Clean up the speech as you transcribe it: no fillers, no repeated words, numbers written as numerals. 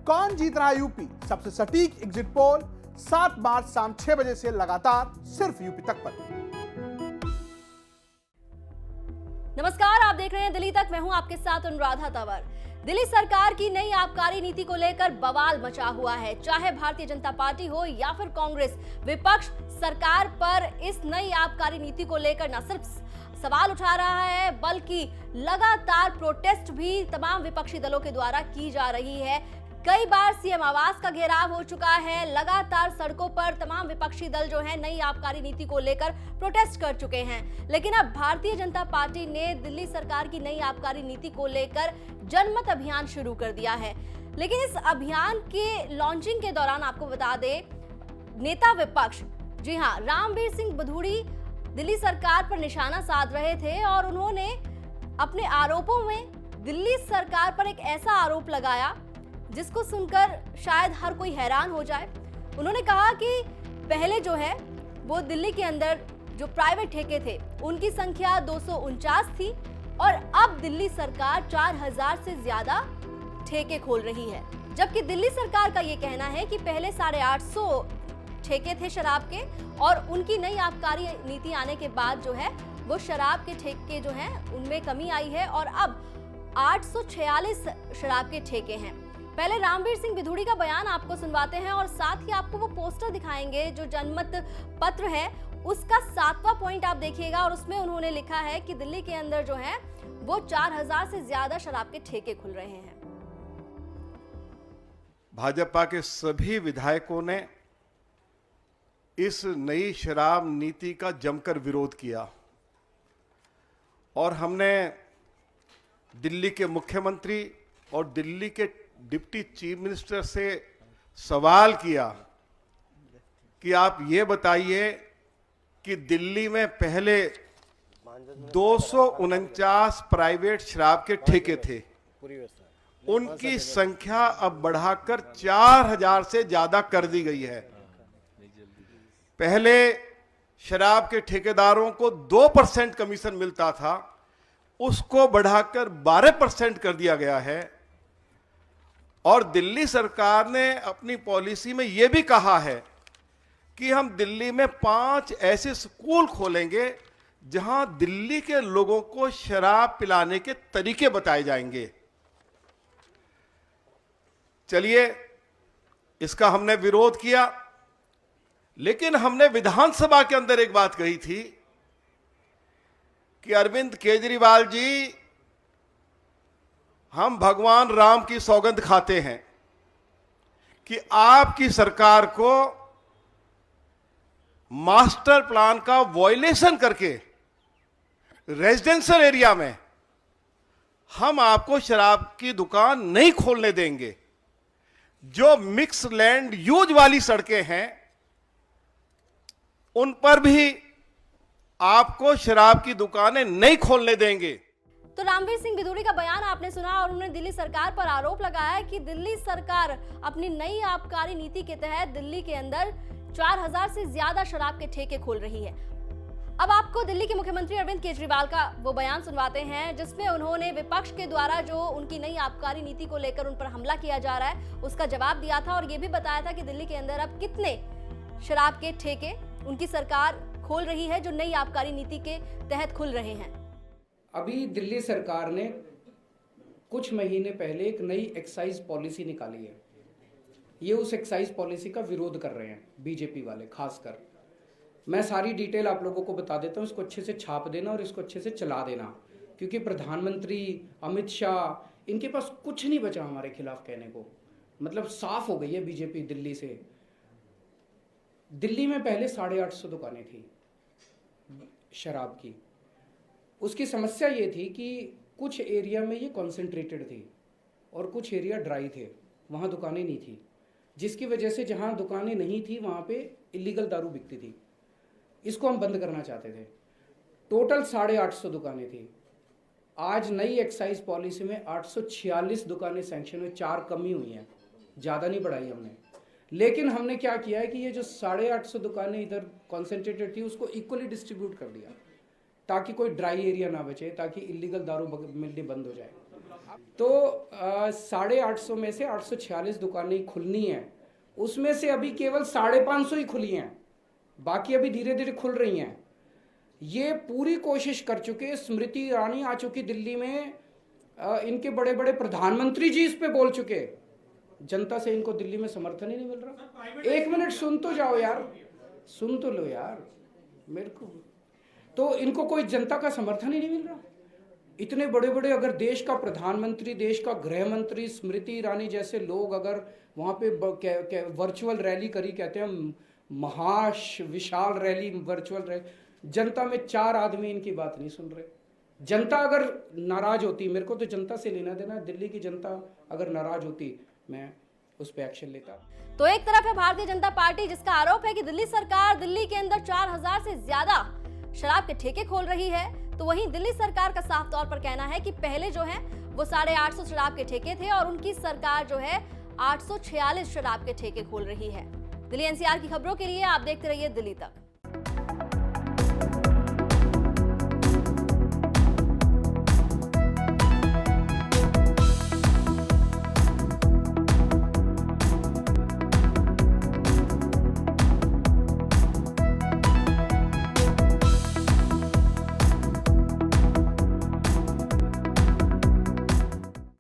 कौन जीत रहा है यूपी? सबसे सटीक एग्जिट पोल 7 मार्च शाम 6 बजे से लगातार सिर्फ यूपी तक पर। नमस्कार, आप देख रहे हैं दिल्ली तक। मैं हूं आपके साथ अनुराधा तंवर। दिल्ली सरकार की नई आबकारी नीति को लेकर बवाल मचा हुआ है। चाहे भारतीय जनता पार्टी हो या फिर कांग्रेस, विपक्ष सरकार पर इस नई आबकारी नीति को लेकर न सिर्फ सवाल उठा रहा है बल्कि लगातार प्रोटेस्ट भी तमाम विपक्षी दलों के द्वारा की जा रही है। कई बार सीएम आवास का घेराव हो चुका है। लगातार सड़कों पर तमाम विपक्षी दल जो है नई आबकारी नीति को लेकर प्रोटेस्ट कर चुके हैं। लेकिन अब भारतीय जनता पार्टी ने दिल्ली सरकार की नई आबकारी नीति को लेकर जनमत अभियान शुरू कर दिया है। लेकिन इस अभियान के लॉन्चिंग के दौरान आपको बता दें, नेता विपक्ष, जी हां, रामवीर सिंह बधूड़ी दिल्ली सरकार पर निशाना साध रहे थे और उन्होंने अपने आरोपों में दिल्ली सरकार पर एक ऐसा आरोप लगाया जिसको सुनकर शायद हर कोई हैरान हो जाए। उन्होंने कहा कि पहले जो है वो दिल्ली के अंदर जो प्राइवेट ठेके थे उनकी संख्या 249 थी और अब दिल्ली सरकार 4000 से ज्यादा ठेके खोल रही है। जबकि दिल्ली सरकार का ये कहना है कि पहले 850 ठेके थे शराब के और उनकी नई आबकारी नीति आने के बाद जो है वो शराब के ठेके जो हैं उनमें कमी आई है और अब 846 शराब के ठेके हैं। पहले रामवीर सिंह बधूड़ी का बयान आपको सुनवाते हैं और साथ ही आपको वो पोस्टर दिखाएंगे जो जनमत पत्र है उसका 7वां पॉइंट आप देखिएगा और उसमें उन्होंने लिखा है कि दिल्ली के अंदर जो है वो 4000 से ज्यादा शराब के ठेके खुल रहे हैं। भाजपा के सभी विधायकों ने इस नई शराब नीति का जमकर विरोध किया और हमने दिल्ली के मुख्यमंत्री और दिल्ली के डिप्टी चीफ मिनिस्टर से सवाल किया कि आप ये बताइए कि दिल्ली में पहले 249 प्राइवेट शराब के ठेके थे, उनकी संख्या अब बढ़ाकर 4000 से ज्यादा कर दी गई है। पहले शराब के ठेकेदारों को 2% कमीशन मिलता था, उसको बढ़ाकर 12% कर दिया गया है। और दिल्ली सरकार ने अपनी पॉलिसी में यह भी कहा है कि हम दिल्ली में 5 ऐसे स्कूल खोलेंगे जहां दिल्ली के लोगों को शराब पिलाने के तरीके बताए जाएंगे। चलिए, इसका हमने विरोध किया, लेकिन हमने विधानसभा के अंदर एक बात कही थी कि अरविंद केजरीवाल जी, हम भगवान राम की सौगंध खाते हैं कि आपकी सरकार को मास्टर प्लान का वॉयलेशन करके रेजिडेंशियल एरिया में हम आपको शराब की दुकान नहीं खोलने देंगे। जो मिक्स लैंड यूज वाली सड़कें हैं उन पर भी आपको शराब की दुकानें नहीं खोलने देंगे। तो रामवीर सिंह बधूड़ी का बयान आपने सुना और उन्होंने दिल्ली सरकार पर आरोप लगाया कि दिल्ली सरकार अपनी नई आबकारी नीति के तहत दिल्ली के अंदर 4000 से ज्यादा शराब के ठेके खोल रही है। अब आपको दिल्ली के मुख्यमंत्री अरविंद केजरीवाल का वो बयान सुनवाते हैं जिसमें उन्होंने विपक्ष के द्वारा जो उनकी नई आबकारी नीति को लेकर उन पर हमला किया जा रहा है उसका जवाब दिया था और ये भी बताया था कि दिल्ली के अंदर अब कितने शराब के ठेके उनकी सरकार खोल रही है जो नई आबकारी नीति के तहत खुल रहे हैं। अभी दिल्ली सरकार ने कुछ महीने पहले एक नई एक्साइज पॉलिसी निकाली है। ये उस एक्साइज पॉलिसी का विरोध कर रहे हैं बीजेपी वाले खासकर। मैं सारी डिटेल आप लोगों को बता देता हूँ, इसको अच्छे से छाप देना और इसको अच्छे से चला देना, क्योंकि प्रधानमंत्री अमित शाह, इनके पास कुछ नहीं बचा हमारे खिलाफ कहने को। मतलब साफ हो गई है बीजेपी दिल्ली से। दिल्ली में पहले 850 दुकानें थी शराब की। उसकी समस्या ये थी कि कुछ एरिया में ये कॉन्सेंट्रेटेड थी और कुछ एरिया ड्राई थे, वहाँ दुकानें नहीं थी, जिसकी वजह से जहाँ दुकानें नहीं थी वहाँ पे इलीगल दारू बिकती थी। इसको हम बंद करना चाहते थे। टोटल 850 दुकानें थी। आज नई एक्साइज पॉलिसी में 846 दुकानें सैंक्शन हुई, 4 कमी हुई हैं, ज़्यादा नहीं बढ़ाई हमने। लेकिन हमने क्या किया है कि ये जो 850 दुकानें इधर कॉन्सेंट्रेटेड थी उसको इक्वली डिस्ट्रीब्यूट कर दिया ताकि कोई ड्राई एरिया ना बचे, ताकि इलीगल दारू मिलनी बंद हो जाए। तो 850 में से 846 दुकानें खुलनी है, उसमें से अभी केवल 550 ही खुली हैं, बाकी अभी धीरे धीरे खुल रही हैं। ये पूरी कोशिश कर चुके, स्मृति ईरानी आ चुकी दिल्ली में, इनके बड़े बड़े प्रधानमंत्री जी इस पे बोल चुके, जनता से इनको दिल्ली में समर्थन ही नहीं मिल रहा। एक मिनट सुन तो जाओ यार, सुन तो लो यार मेरे को। तो इनको कोई जनता का समर्थन ही नहीं मिल रहा। इतने बड़े बड़े अगर देश का प्रधानमंत्री, देश का गृह मंत्री, स्मृति ईरानी जैसे लोग अगर वहाँ पे वर्चुअल रैली करी, कहते हैं विशाल रैली, वर्चुअल रैली, जनता में 4 आदमी इनकी बात नहीं सुन रहे। जनता अगर नाराज होती, मेरे को तो जनता से लेना देना, दिल्ली की जनता अगर नाराज होती मैं उस पर एक्शन लेता। तो एक तरफ है भारतीय जनता पार्टी जिसका आरोप है कि दिल्ली सरकार दिल्ली के अंदर 4000 से ज्यादा शराब के ठेके खोल रही है, तो वहीं दिल्ली सरकार का साफ तौर पर कहना है कि पहले जो है वो 850 शराब के ठेके थे और उनकी सरकार जो है 846 शराब के ठेके खोल रही है। दिल्ली एनसीआर की खबरों के लिए आप देखते रहिए दिल्ली तक।